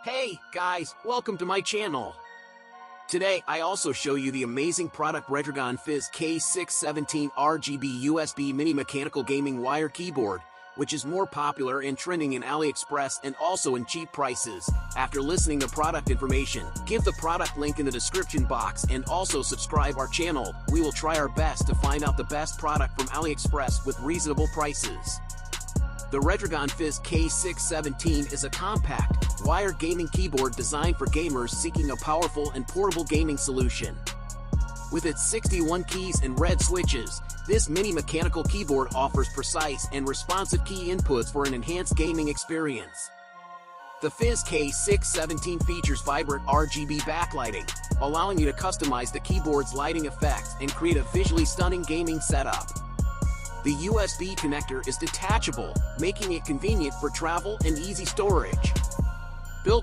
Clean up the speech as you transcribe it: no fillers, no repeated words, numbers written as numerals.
Hey guys, welcome to my channel. Today I also show you the amazing product REDRAGON Fizz K617 RGB USB mini mechanical gaming wire keyboard, which is more popular and trending in AliExpress and also in cheap prices. After listening to product information, give the product link in the description box and also subscribe our channel. We will try our best to find out the best product from AliExpress with reasonable prices. The REDRAGON Fizz K617 is a compact, wired gaming keyboard designed for gamers seeking a powerful and portable gaming solution. With its 61 keys and red switches, this mini mechanical keyboard offers precise and responsive key inputs for an enhanced gaming experience. The Fizz K617 features vibrant RGB backlighting, allowing you to customize the keyboard's lighting effects and create a visually stunning gaming setup. The USB connector is detachable, making it convenient for travel and easy storage.